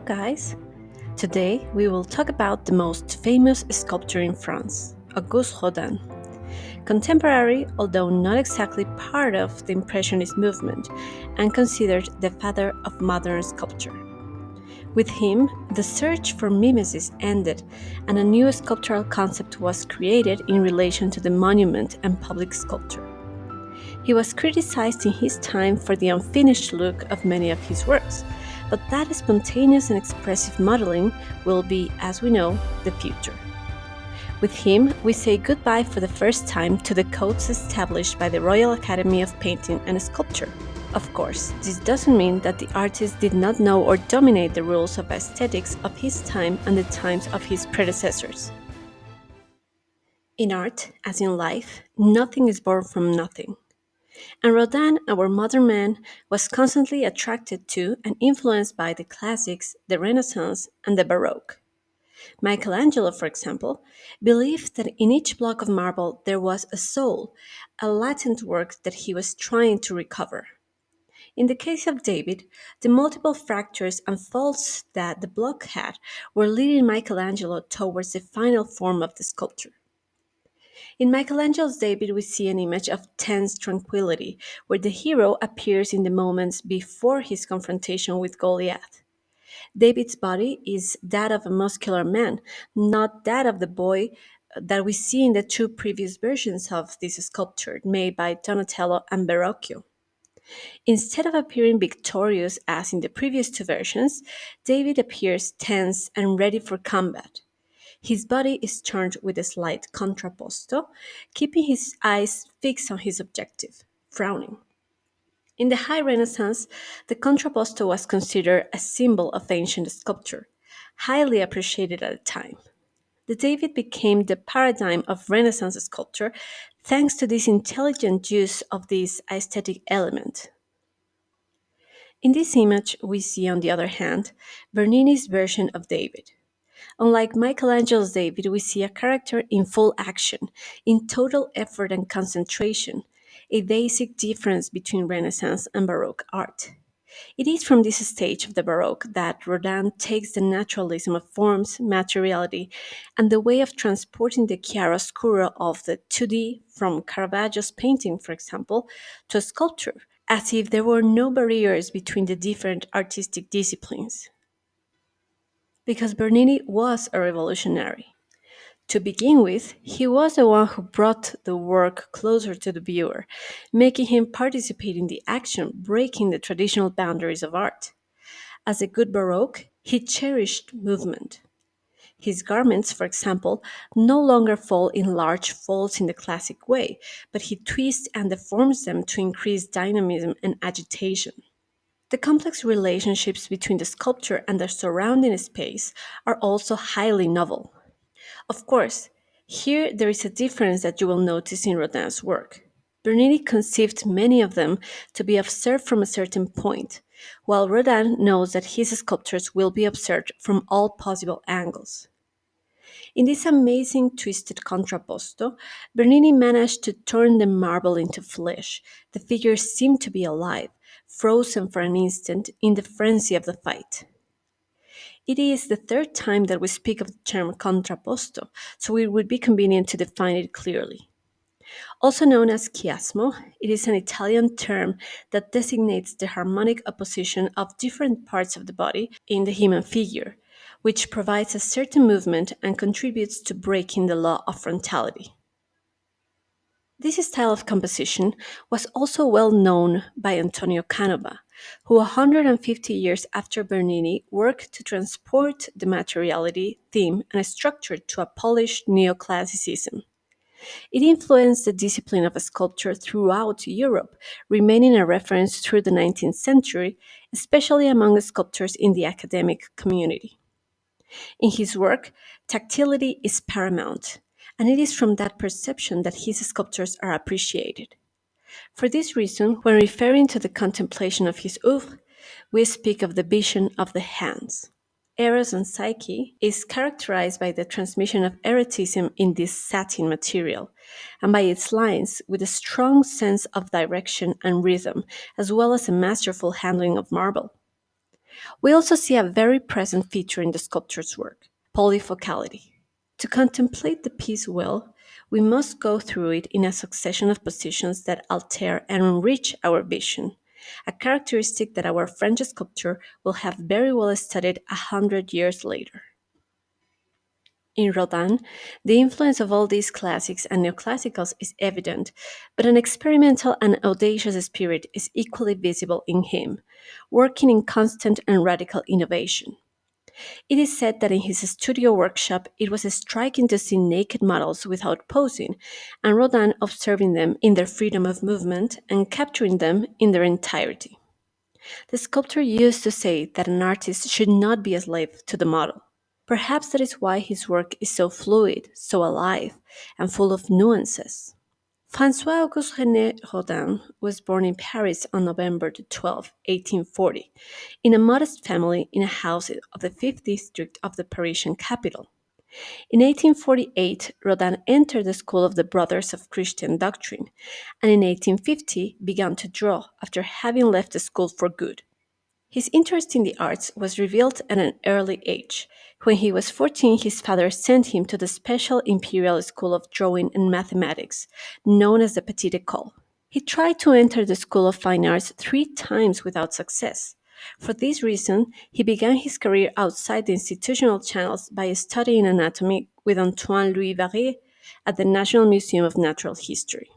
guys! Today we will talk about the most famous sculptor in France, Auguste Rodin. Contemporary, although not exactly part of the Impressionist movement, and considered the father of modern sculpture. With him, the search for mimesis ended, and a new sculptural concept was created in relation to the monument and public sculpture. He was criticized in his time for the unfinished look of many of his works, but that spontaneous and expressive modeling will be, as we know, the future. With him, we say goodbye for the first time to the codes established by the Royal Academy of Painting and Sculpture. Of course, this doesn't mean that the artist did not know or dominate the rules of aesthetics of his time and the times of his predecessors. In art, as in life, nothing is born from nothing. And Rodin, our modern man, was constantly attracted to and influenced by the classics, the Renaissance, and the Baroque. Michelangelo, for example, believed that in each block of marble there was a soul, a latent work that he was trying to recover. In the case of David, the multiple fractures and faults that the block had were leading Michelangelo towards the final form of the sculpture. In Michelangelo's David, we see an image of tense tranquility, where the hero appears in the moments before his confrontation with Goliath. David's body is that of a muscular man, not that of the boy that we see in the two previous versions of this sculpture made by Donatello and Verrocchio. Instead of appearing victorious as in the previous two versions, David appears tense and ready for combat. His body is turned with a slight contrapposto, keeping his eyes fixed on his objective, frowning. In the High Renaissance, the contrapposto was considered a symbol of ancient sculpture, highly appreciated at the time. The David became the paradigm of Renaissance sculpture thanks to this intelligent use of this aesthetic element. In this image, we see, on the other hand, Bernini's version of David. Unlike Michelangelo's David, we see a character in full action, in total effort and concentration, a basic difference between Renaissance and Baroque art. It is from this stage of the Baroque that Rodin takes the naturalism of forms, materiality, and the way of transporting the chiaroscuro of the 2D from Caravaggio's painting, for example, to sculpture, as if there were no barriers between the different artistic disciplines. Because Bernini was a revolutionary. To begin with, he was the one who brought the work closer to the viewer, making him participate in the action, breaking the traditional boundaries of art. As a good Baroque, he cherished movement. His garments, for example, no longer fall in large folds in the classic way, but he twists and deforms them to increase dynamism and agitation. The complex relationships between the sculpture and the surrounding space are also highly novel. Of course, here there is a difference that you will notice in Rodin's work. Bernini conceived many of them to be observed from a certain point, while Rodin knows that his sculptures will be observed from all possible angles. In this amazing twisted contrapposto, Bernini managed to turn the marble into flesh. The figures seemed to be alive, frozen for an instant in the frenzy of the fight. It is the third time that we speak of the term contrapposto, so it would be convenient to define it clearly. Also known as chiasmo, it is an Italian term that designates the harmonic opposition of different parts of the body in the human figure, which provides a certain movement and contributes to breaking the law of frontality. This style of composition was also well known by Antonio Canova, who 150 years after Bernini worked to transport the materiality, theme, and structure to a polished neoclassicism. It influenced the discipline of sculpture throughout Europe, remaining a reference through the 19th century, especially among sculptors in the academic community. In his work, tactility is paramount, and it is from that perception that his sculptures are appreciated. For this reason, when referring to the contemplation of his oeuvre, we speak of the vision of the hands. Eros and Psyche is characterized by the transmission of erotism in this satin material, and by its lines with a strong sense of direction and rhythm, as well as a masterful handling of marble. We also see a very present feature in the sculptor's work: polyfocality. To contemplate the piece well, we must go through it in a succession of positions that alter and enrich our vision, a characteristic that our French sculptor will have very well studied 100 years later. In Rodin, the influence of all these classics and neoclassicals is evident, but an experimental and audacious spirit is equally visible in him, working in constant and radical innovation. It is said that in his studio workshop it was striking to see naked models without posing, and Rodin observing them in their freedom of movement and capturing them in their entirety. The sculptor used to say that an artist should not be a slave to the model. Perhaps that is why his work is so fluid, so alive, and full of nuances. François Auguste Rodin was born in Paris on November the 12th, 1840, in a modest family in a house of the fifth district of the Parisian capital. In 1848, Rodin entered the School of the Brothers of Christian Doctrine, and in 1850 began to draw after having left the school for good. His interest in the arts was revealed at an early age. When he was 14, his father sent him to the special Imperial School of Drawing and Mathematics, known as the Petite École. He tried to enter the School of Fine Arts 3 times without success. For this reason, he began his career outside the institutional channels by studying anatomy with Antoine Louis Varret at the National Museum of Natural History.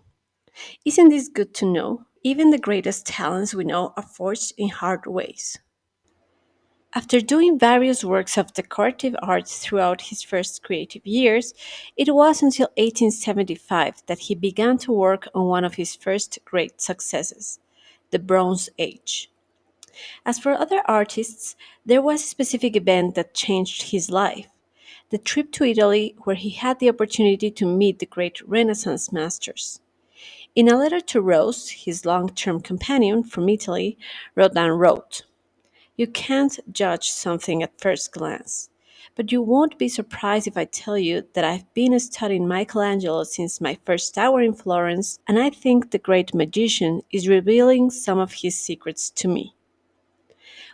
Isn't this good to know? Even the greatest talents we know are forged in hard ways. After doing various works of decorative art throughout his first creative years, it was until 1875 that he began to work on one of his first great successes, the Bronze Age. As for other artists, there was a specific event that changed his life: the trip to Italy, where he had the opportunity to meet the great Renaissance masters. In a letter to Rose, his long term companion from Italy, Rodin wrote: "You can't judge something at first glance, but you won't be surprised if I tell you that I've been studying Michelangelo since my first hour in Florence, and I think the great magician is revealing some of his secrets to me."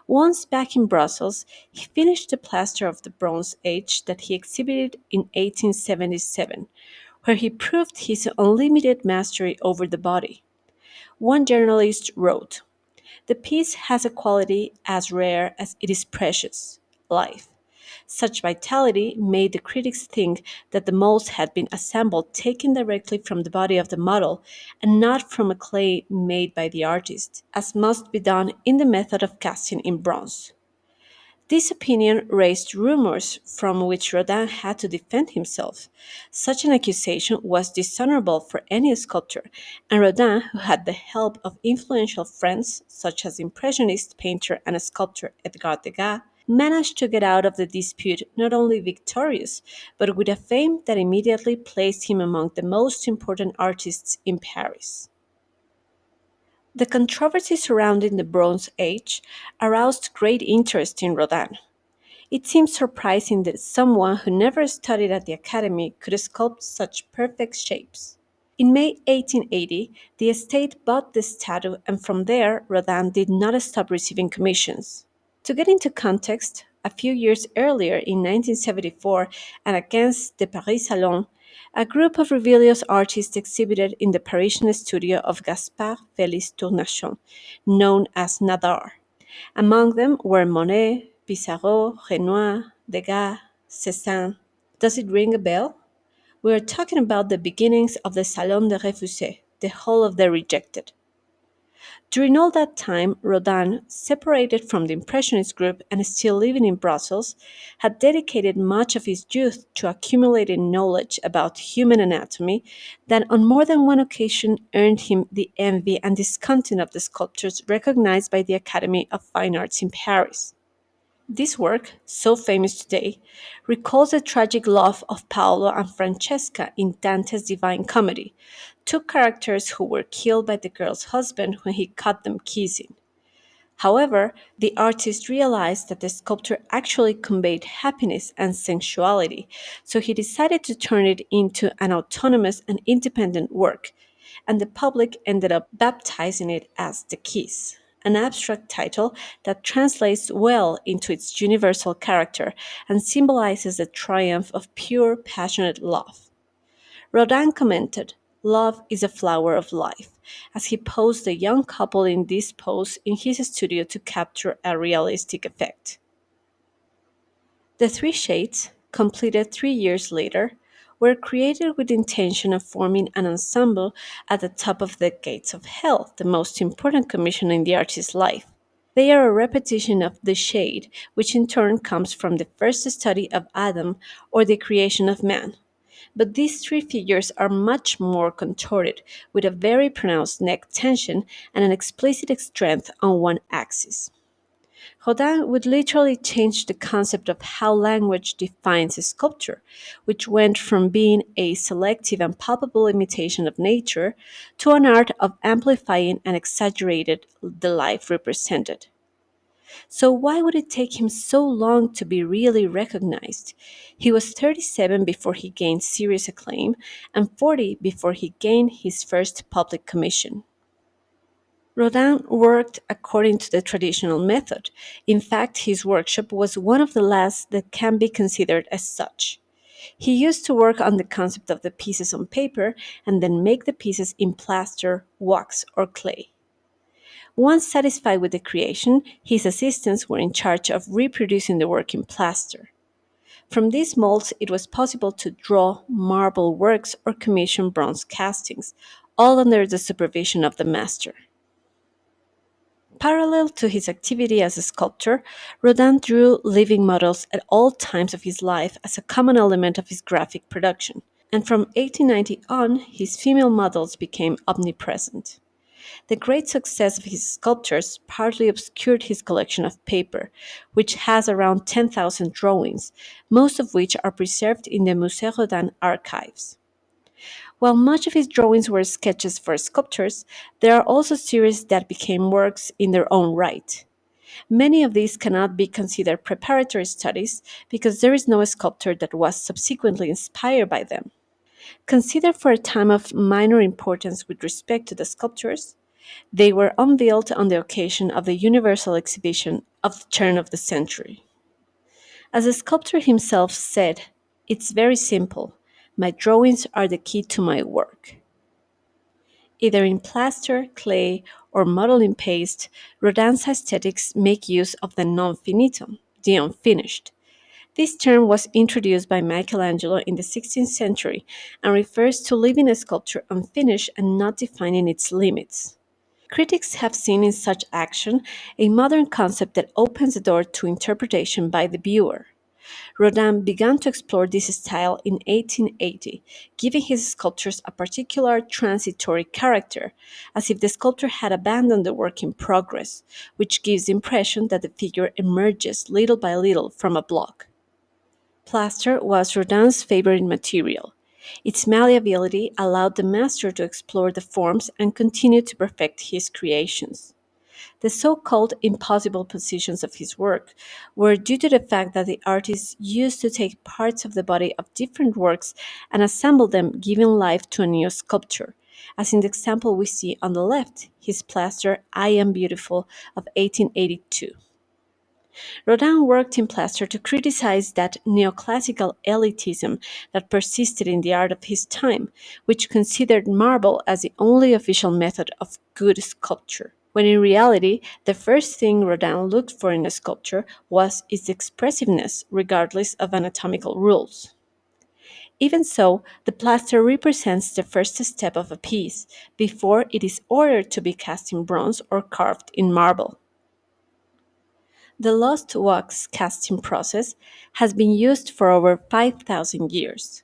Once back in Brussels, he finished the plaster of the Bronze Age that he exhibited in 1877, where he proved his unlimited mastery over the body. One journalist wrote: "The piece has a quality as rare as it is precious: life." Such vitality made the critics think that the molds had been assembled taken directly from the body of the model and not from a clay made by the artist, as must be done in the method of casting in bronze. This opinion raised rumors from which Rodin had to defend himself. Such an accusation was dishonorable for any sculptor, and Rodin, who had the help of influential friends such as Impressionist painter and sculptor Edgar Degas, managed to get out of the dispute not only victorious, but with a fame that immediately placed him among the most important artists in Paris. The controversy surrounding the Bronze Age aroused great interest in Rodin. It seems surprising that someone who never studied at the academy could sculpt such perfect shapes. In May 1880, the estate bought the statue, and from there, Rodin did not stop receiving commissions. To get into context, a few years earlier, in 1974, and against the Paris Salon, a group of rebellious artists exhibited in the Parisian studio of Gaspard Félix Tournachon, known as Nadar. Among them were Monet, Pissarro, Renoir, Degas, Cézanne. Does it ring a bell? We are talking about the beginnings of the Salon des Refusés, the Hall of the Rejected. During all that time, Rodin, separated from the Impressionist group and still living in Brussels, had dedicated much of his youth to accumulating knowledge about human anatomy that on more than one occasion earned him the envy and discontent of the sculptors recognized by the Academy of Fine Arts in Paris. This work, so famous today, recalls the tragic love of Paolo and Francesca in Dante's Divine Comedy, two characters who were killed by the girl's husband when he caught them kissing. However, the artist realized that the sculpture actually conveyed happiness and sensuality, so he decided to turn it into an autonomous and independent work, and the public ended up baptizing it as The Kiss. an abstract title that translates well into its universal character and symbolizes the triumph of pure, passionate love. Rodin commented, "Love is a flower of life," as he posed a young couple in this pose in his studio to capture a realistic effect. The three shades, completed 3 years later, were created with the intention of forming an ensemble at the top of the gates of hell, the most important commission in the artist's life. They are a repetition of the shade, which in turn comes from the first study of Adam or the creation of man. But these three figures are much more contorted, with a very pronounced neck tension and an explicit strength on one axis. Rodin would literally change the concept of how language defines sculpture, which went from being a selective and palpable imitation of nature to an art of amplifying and exaggerating the life represented. So, why would it take him so long to be really recognized? He was 37 before he gained serious acclaim and 40 before he gained his first public commission. Rodin worked according to the traditional method. In fact, his workshop was one of the last that can be considered as such. He used to work on the concept of the pieces on paper and then make the pieces in plaster, wax, or clay. Once satisfied with the creation, his assistants were in charge of reproducing the work in plaster. From these molds, it was possible to draw marble works or commission bronze castings, all under the supervision of the master. Parallel to his activity as a sculptor, Rodin drew living models at all times of his life as a common element of his graphic production, and from 1890 on, his female models became omnipresent. The great success of his sculptures partly obscured his collection of paper, which has around 10,000 drawings, most of which are preserved in the Musée Rodin archives. While much of his drawings were sketches for sculptors, there are also series that became works in their own right. Many of these cannot be considered preparatory studies because there is no sculptor that was subsequently inspired by them. Considered for a time of minor importance with respect to the sculptures, they were unveiled on the occasion of the Universal Exhibition of the turn of the century. As the sculptor himself said, "It's very simple. My drawings are the key to my work." Either in plaster, clay, or model in paste, Rodin's aesthetics make use of the non finitum, the unfinished. This term was introduced by Michelangelo in the 16th century and refers to leaving a sculpture unfinished and not defining its limits. Critics have seen in such action a modern concept that opens the door to interpretation by the viewer. Rodin began to explore this style in 1880, giving his sculptures a particular transitory character, as if the sculptor had abandoned the work in progress, which gives the impression that the figure emerges little by little from a block. Plaster was Rodin's favorite material. Its malleability allowed the master to explore the forms and continue to perfect his creations. The so-called impossible positions of his work were due to the fact that the artist used to take parts of the body of different works and assemble them, giving life to a new sculpture, as in the example we see on the left, his plaster "I Am Beautiful" of 1882. Rodin worked in plaster to criticize that neoclassical elitism that persisted in the art of his time, which considered marble as the only official method of good sculpture, when in reality, the first thing Rodin looked for in a sculpture was its expressiveness, regardless of anatomical rules. Even so, the plaster represents the first step of a piece before it is ordered to be cast in bronze or carved in marble. The lost wax casting process has been used for over 5,000 years.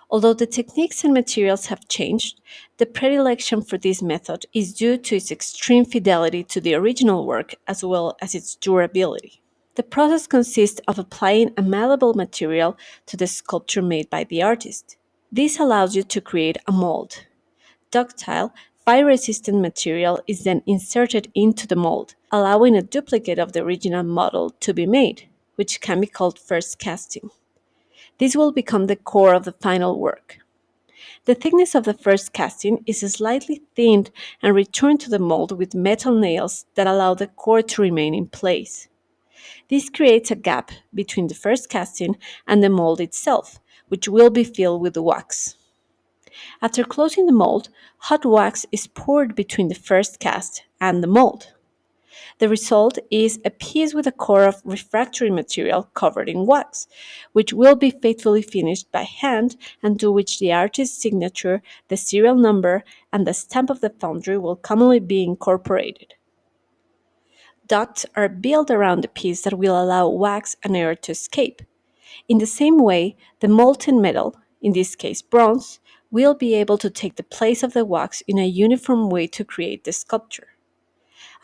Although the techniques and materials have changed, the predilection for this method is due to its extreme fidelity to the original work as well as its durability. The process consists of applying a malleable material to the sculpture made by the artist. This allows you to create a mold. Ductile, fire-resistant material is then inserted into the mold, allowing a duplicate of the original model to be made, which can be called first casting. This will become the core of the final work. The thickness of the first casting is slightly thinned and returned to the mold with metal nails that allow the core to remain in place. This creates a gap between the first casting and the mold itself, which will be filled with wax. After closing the mold, hot wax is poured between the first cast and the mold. The result is a piece with a core of refractory material covered in wax, which will be faithfully finished by hand and to which the artist's signature, the serial number, and the stamp of the foundry will commonly be incorporated. Ducts are built around the piece that will allow wax and air to escape. In the same way, the molten metal, in this case bronze, will be able to take the place of the wax in a uniform way to create the sculpture.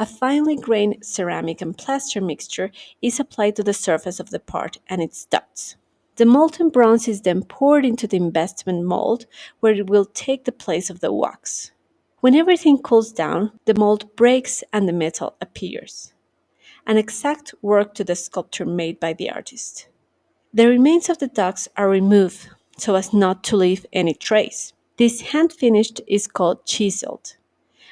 A finely grained ceramic and plaster mixture is applied to the surface of the part and its ducts. The molten bronze is then poured into the investment mold where it will take the place of the wax. When everything cools down, the mold breaks and the metal appears. An exact work to the sculpture made by the artist. The remains of the ducts are removed so as not to leave any trace. This hand finished is called chiseled.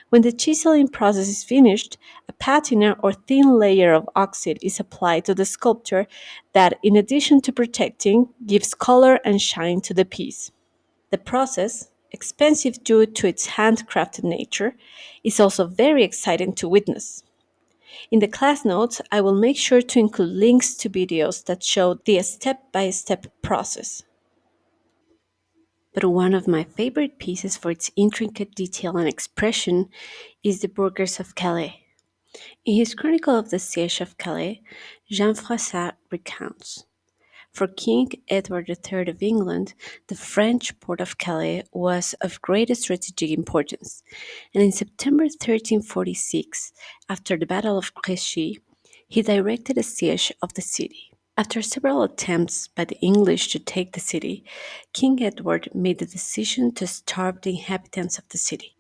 When the chiseling process is finished, a patina or thin layer of oxide is applied to the sculpture that, in addition to protecting, gives color and shine to the piece. The process, expensive due to its handcrafted nature, is also very exciting to witness. In the class notes, I will make sure to include links to videos that show the step by step process. But one of my favorite pieces for its intricate detail and expression is the Burghers of Calais. In his Chronicle of the Siege of Calais, Jean Froissart recounts: for King Edward III of England, the French port of Calais was of great strategic importance, and in September 1346, after the Battle of Crécy, he directed a siege of the city. After several attempts by the English to take the city, King Edward made the decision to starve the inhabitants of the city.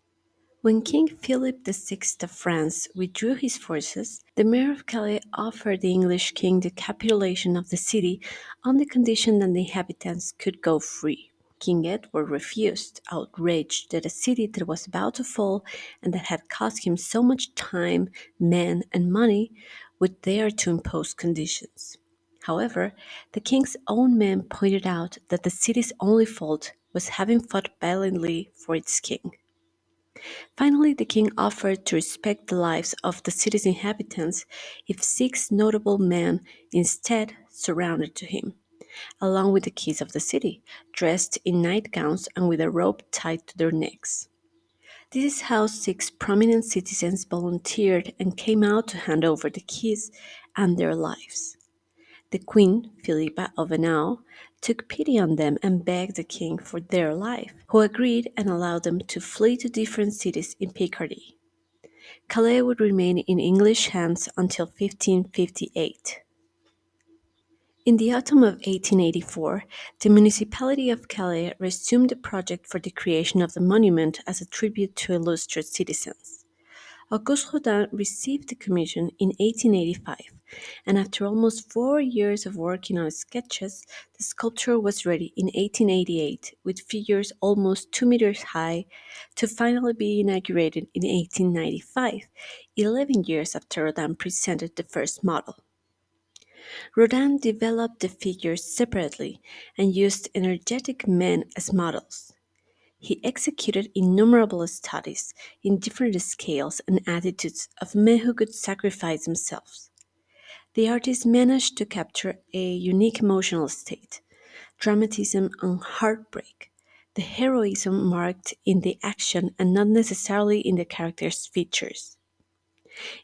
When King Philip VI of France withdrew his forces, the mayor of Calais offered the English king the capitulation of the city on the condition that the inhabitants could go free. King Edward refused, outraged that a city that was about to fall and that had cost him so much time, men, and money would dare to impose conditions. However, the king's own men pointed out that the city's only fault was having fought valiantly for its king. Finally, the king offered to respect the lives of the city's inhabitants if 6 notable men instead surrounded to him, along with the keys of the city, dressed in nightgowns and with a rope tied to their necks. This is how 6 prominent citizens volunteered and came out to hand over the keys and their lives. The queen, Philippa of Anjou, took pity on them and begged the king for their life, who agreed and allowed them to flee to different cities in Picardy. Calais would remain in English hands until 1558. In the autumn of 1884, the municipality of Calais resumed the project for the creation of the monument as a tribute to illustrious citizens. Auguste Rodin received the commission in 1885, and after almost 4 years of working on sketches, the sculpture was ready in 1888 with figures almost 2 meters high to finally be inaugurated in 1895, 11 years after Rodin presented the first model. Rodin developed the figures separately and used energetic men as models. He executed innumerable studies in different scales and attitudes of men who could sacrifice themselves. The artist managed to capture a unique emotional state, dramatism and heartbreak, the heroism marked in the action and not necessarily in the character's features.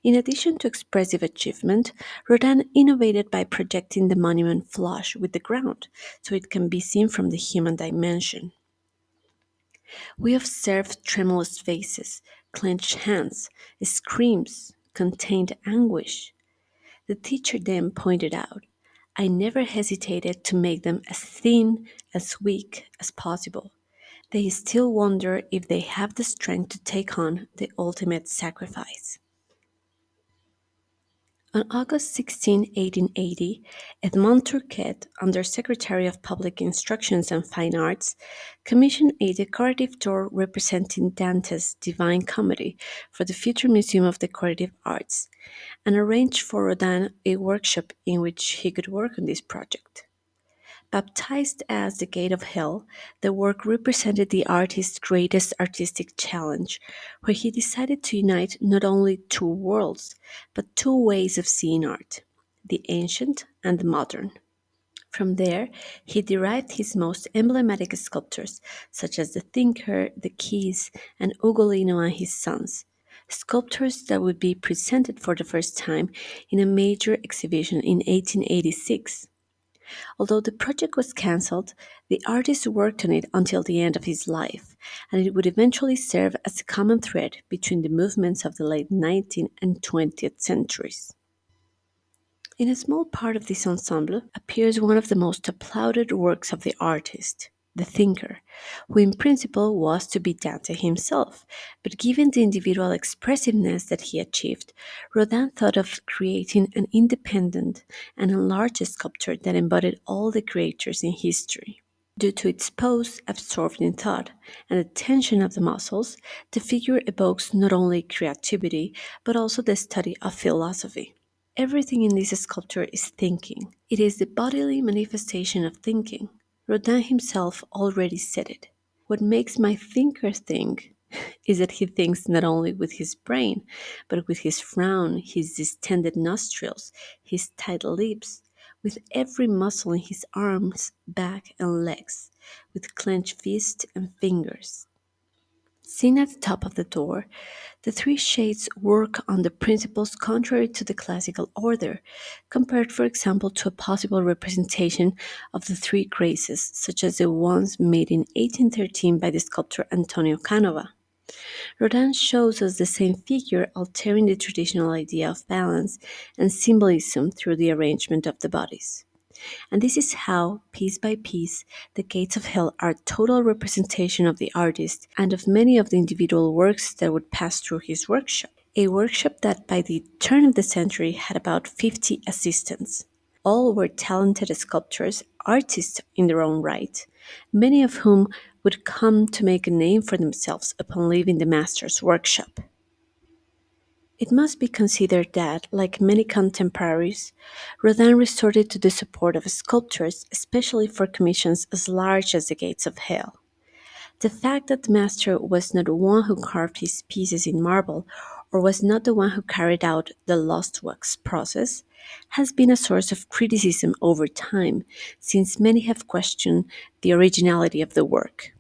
In addition to expressive achievement, Rodin innovated by projecting the monument flush with the ground so it can be seen from the human dimension. We observed tremulous faces, clenched hands, screams, contained anguish. The teacher then pointed out, I never hesitated to make them as thin, as weak as possible. They still wonder if they have the strength to take on the ultimate sacrifice. On August 16, 1880, Edmond Turquet, Under-Secretary of Public Instructions and Fine Arts, commissioned a decorative door representing Dante's Divine Comedy for the future Museum of Decorative Arts, and arranged for Rodin a workshop in which he could work on this project. Baptized as the Gate of Hell, the work represented the artist's greatest artistic challenge, where he decided to unite not only two worlds, but two ways of seeing art, the ancient and the modern. From there, he derived his most emblematic sculptures, such as the Thinker, the Keys, and Ugolino and his sons, sculptures that would be presented for the first time in a major exhibition in 1886. Although the project was cancelled, the artist worked on it until the end of his life, and it would eventually serve as a common thread between the movements of the late 19th and 20th centuries. In a small part of this ensemble appears one of the most applauded works of the artist, the thinker, who in principle was to be Dante himself, but given the individual expressiveness that he achieved, Rodin thought of creating an independent and enlarged sculpture that embodied all the creators in history. Due to its pose, absorbed in thought, and the tension of the muscles, the figure evokes not only creativity but also the study of philosophy. Everything in this sculpture is thinking. It is the bodily manifestation of thinking. Rodin himself already said it. What makes my thinker think is that he thinks not only with his brain, but with his frown, his distended nostrils, his tight lips, with every muscle in his arms, back, and legs, with clenched fists and fingers. Seen at the top of the door, the three shades work on the principles contrary to the classical order, compared, for example, to a possible representation of the three graces, such as the ones made in 1813 by the sculptor Antonio Canova. Rodin shows us the same figure altering the traditional idea of balance and symbolism through the arrangement of the bodies. And this is how, piece by piece, the gates of hell are total representation of the artist and of many of the individual works that would pass through his workshop. A workshop that by the turn of the century had about 50 assistants. All were talented sculptors, artists in their own right, many of whom would come to make a name for themselves upon leaving the master's workshop. It must be considered that, like many contemporaries, Rodin resorted to the support of sculptors, especially for commissions as large as the gates of hell. The fact that the master was not the one who carved his pieces in marble, or was not the one who carried out the lost wax process, has been a source of criticism over time, since many have questioned the originality of the work.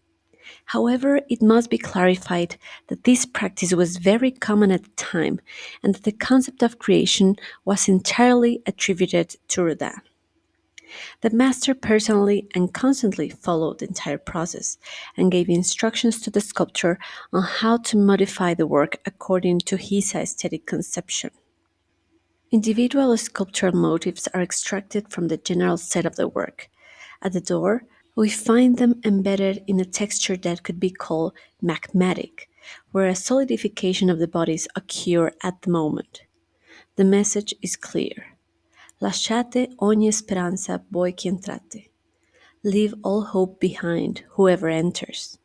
However, it must be clarified that this practice was very common at the time and that the concept of creation was entirely attributed to Rodin. The master personally and constantly followed the entire process and gave instructions to the sculptor on how to modify the work according to his aesthetic conception. Individual sculptural motifs are extracted from the general set of the work. At the door, we find them embedded in a texture that could be called magmatic, where a solidification of the bodies occur at the moment. The message is clear. Lasciate ogni speranza voi che entrate. Leave all hope behind, whoever enters.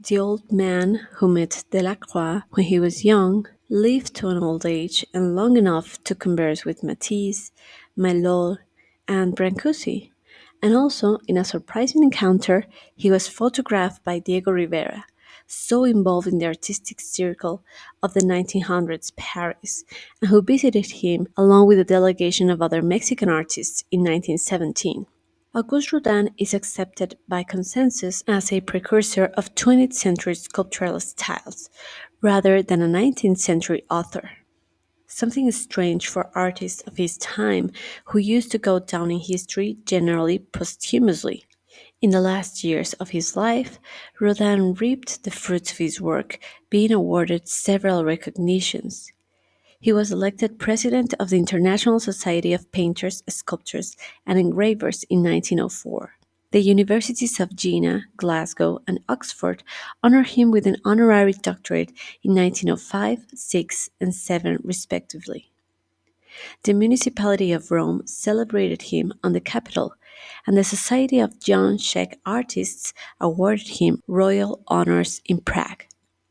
The old man who met Delacroix when he was young lived to an old age and long enough to converse with Matisse, Malol, and Brancusi. And also, in a surprising encounter, he was photographed by Diego Rivera, so involved in the artistic circle of the 1900s Paris, and who visited him along with a delegation of other Mexican artists in 1917. Auguste Rodin is accepted by consensus as a precursor of 20th century sculptural styles, rather than a 19th century author. Something strange for artists of his time who used to go down in history generally posthumously. In the last years of his life, Rodin reaped the fruits of his work, being awarded several recognitions. He was elected president of the International Society of Painters, Sculptors, and Engravers in 1904. The universities of Jena, Glasgow, and Oxford honored him with an honorary doctorate in 1905, 6, and 7, respectively. The municipality of Rome celebrated him on the Capitol, and the Society of Young Czech Artists awarded him royal honors in Prague.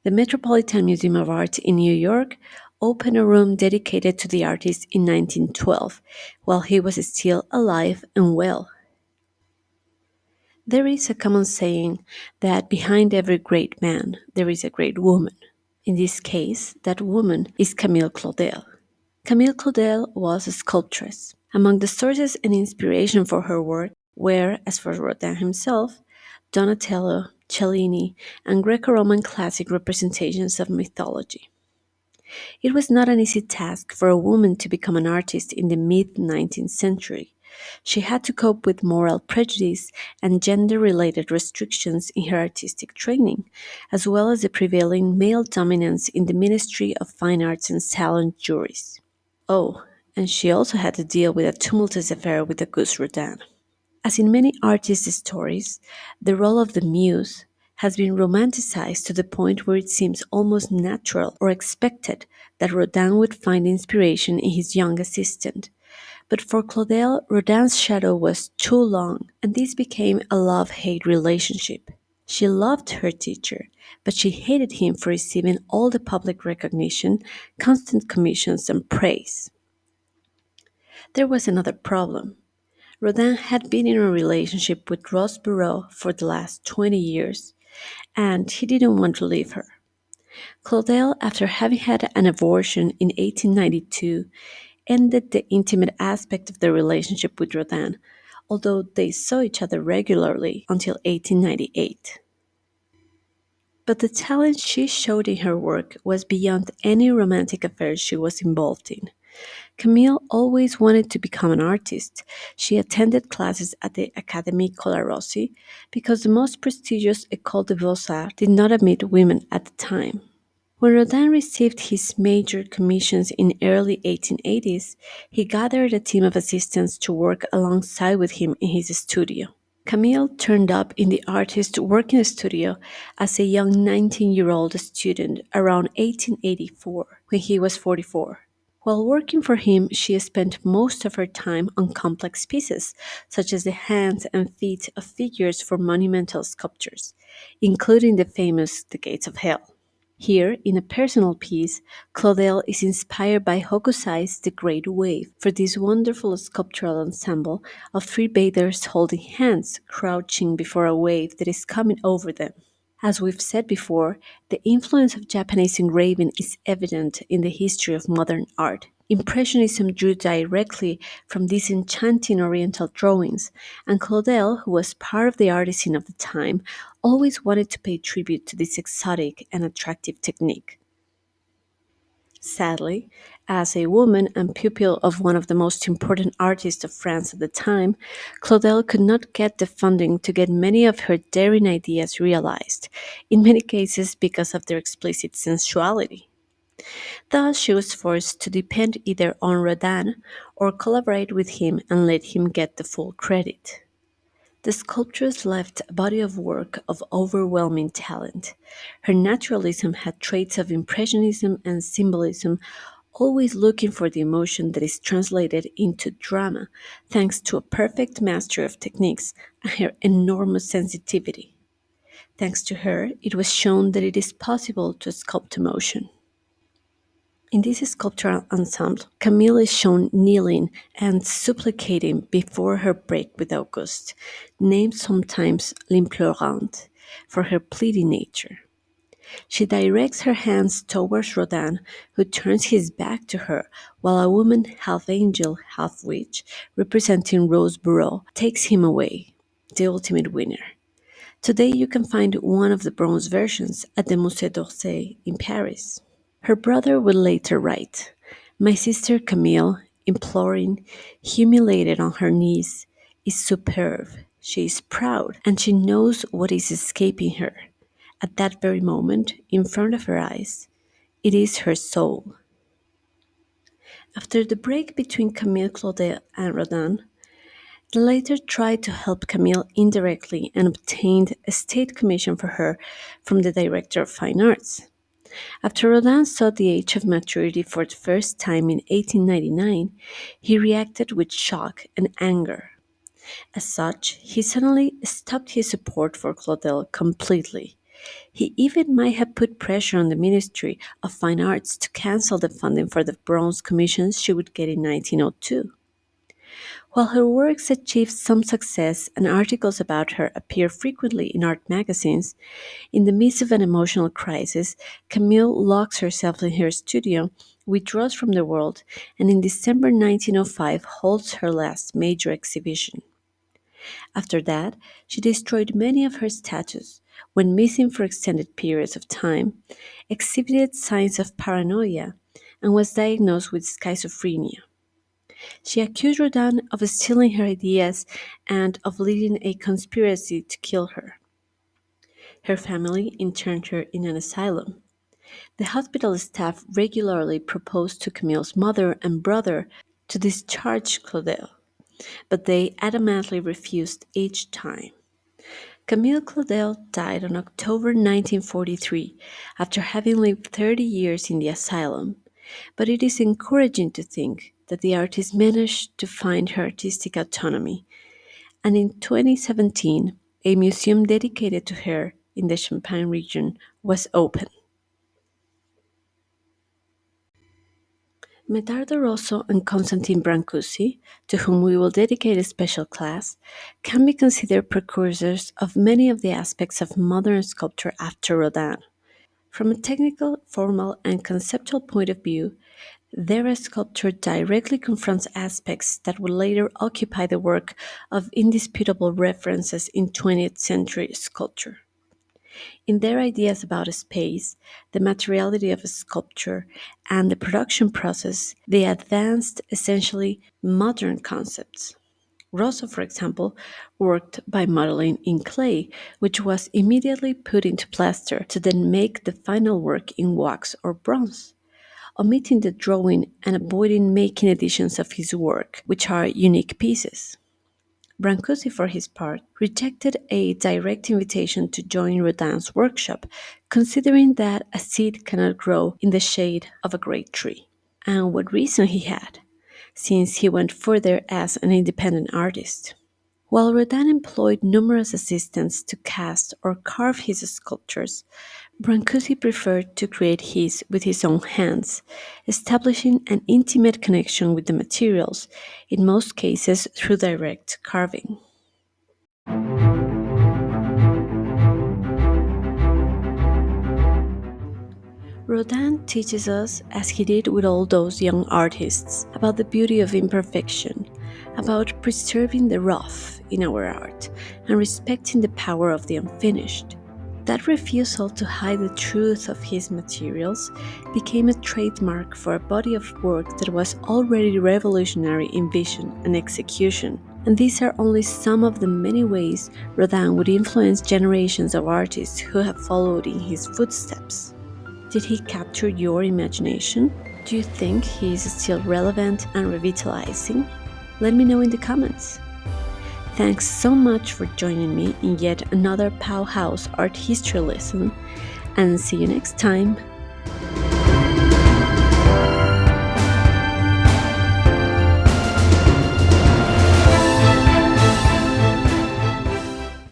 The Metropolitan Museum of Art in New York opened a room dedicated to the artist in 1912, while he was still alive and well. There is a common saying that behind every great man there is a great woman. In this case, that woman is Camille Claudel. Camille Claudel was a sculptress. Among the sources and inspiration for her work were, as for Rodin himself, Donatello, Cellini, and Greco Roman classic representations of mythology. It was not an easy task for a woman to become an artist in the mid 19th century. She had to cope with moral prejudice and gender related restrictions in her artistic training, as well as the prevailing male dominance in the Ministry of Fine Arts and salon juries. Oh, and she also had to deal with a tumultuous affair with Auguste Rodin. As in many artists' stories, the role of the muse has been romanticized to the point where it seems almost natural or expected that Rodin would find inspiration in his young assistant. But for Claudel, Rodin's shadow was too long, and this became a love hate relationship. She loved her teacher, but she hated him for receiving all the public recognition, constant commissions, and praise. There was another problem. Rodin had been in a relationship with Rose Bureau for the last 20 years, and he didn't want to leave her. Claudel, after having had an abortion in 1892, ended the intimate aspect of the relationship with Rodin, although they saw each other regularly until 1898. But the talent she showed in her work was beyond any romantic affair she was involved in. Camille always wanted to become an artist. She attended classes at the Académie Colarossi because the most prestigious École des Beaux-Arts did not admit women at the time. When Rodin received his major commissions in early 1880s, he gathered a team of assistants to work alongside with him in his studio. Camille turned up in the artist's working studio as a young 19-year-old student around 1884 when he was 44. While working for him, she spent most of her time on complex pieces, such as the hands and feet of figures for monumental sculptures, including the famous The Gates of Hell. Here, in a personal piece, Claudel is inspired by Hokusai's The Great Wave for this wonderful sculptural ensemble of three bathers holding hands, crouching before a wave that is coming over them. As we've said before, the influence of Japanese engraving is evident in the history of modern art. Impressionism drew directly from these enchanting Oriental drawings, and Claudel, who was part of the art scene of the time, always wanted to pay tribute to this exotic and attractive technique. Sadly, as a woman and pupil of one of the most important artists of France at the time, Claudel could not get the funding to get many of her daring ideas realized, in many cases because of their explicit sensuality. Thus, she was forced to depend either on Rodin or collaborate with him and let him get the full credit. The sculptress left a body of work of overwhelming talent. Her naturalism had traits of impressionism and symbolism, always looking for the emotion that is translated into drama, thanks to a perfect mastery of techniques and her enormous sensitivity. Thanks to her, it was shown that it is possible to sculpt emotion. In this sculptural ensemble, Camille is shown kneeling and supplicating before her break with Auguste, named sometimes l'implorante, for her pleading nature. She directs her hands towards Rodin, who turns his back to her, while a woman, half angel, half witch, representing Rose Bureau, takes him away, the ultimate winner. Today you can find one of the bronze versions at the Musée d'Orsay in Paris. Her brother would later write, "My sister Camille, imploring, humiliated on her knees, is superb. She is proud, and she knows what is escaping her. At that very moment, in front of her eyes, it is her soul." After the break between Camille Claudel and Rodin, the latter tried to help Camille indirectly and obtained a state commission for her from the director of fine arts. After Rodin saw the age of maturity for the first time in 1899, he reacted with shock and anger. As such, he suddenly stopped his support for Claudel completely. He even might have put pressure on the Ministry of Fine Arts to cancel the funding for the bronze commissions she would get in 1902. While her works achieved some success and articles about her appear frequently in art magazines, in the midst of an emotional crisis, Camille locks herself in her studio, withdraws from the world, and in December 1905 holds her last major exhibition. After that, she destroyed many of her statues, went missing for extended periods of time, exhibited signs of paranoia, and was diagnosed with schizophrenia. She accused Rodin of stealing her ideas and of leading a conspiracy to kill her. Her family interned her in an asylum. The hospital staff regularly proposed to Camille's mother and brother to discharge Claudel, but they adamantly refused each time. Camille Claudel died on October 1943 after having lived 30 years in the asylum, but it is encouraging to think that the artist managed to find her artistic autonomy, and in 2017, a museum dedicated to her in the Champagne region was opened. Medardo Rosso and Constantin Brancusi, to whom we will dedicate a special class, can be considered precursors of many of the aspects of modern sculpture after Rodin. From a technical, formal, and conceptual point of view, their sculpture directly confronts aspects that would later occupy the work of indisputable references in 20th century sculpture. In their ideas about space, the materiality of a sculpture, and the production process, they advanced essentially modern concepts. Rosso, for example, worked by modeling in clay, which was immediately put into plaster to then make the final work in wax or bronze, omitting the drawing and avoiding making editions of his work, which are unique pieces. Brancusi, for his part, rejected a direct invitation to join Rodin's workshop, considering that a seed cannot grow in the shade of a great tree. And what reason he had, since he went further as an independent artist. While Rodin employed numerous assistants to cast or carve his sculptures, Brancusi preferred to create his with his own hands, establishing an intimate connection with the materials, in most cases through direct carving. Rodin teaches us, as he did with all those young artists, about the beauty of imperfection, about preserving the rough in our art, and respecting the power of the unfinished. That refusal to hide the truth of his materials became a trademark for a body of work that was already revolutionary in vision and execution. And these are only some of the many ways Rodin would influence generations of artists who have followed in his footsteps. Did he capture your imagination? Do you think he is still relevant and revitalizing? Let me know in the comments. Thanks so much for joining me in yet another Powerhouse art history lesson, and see you next time.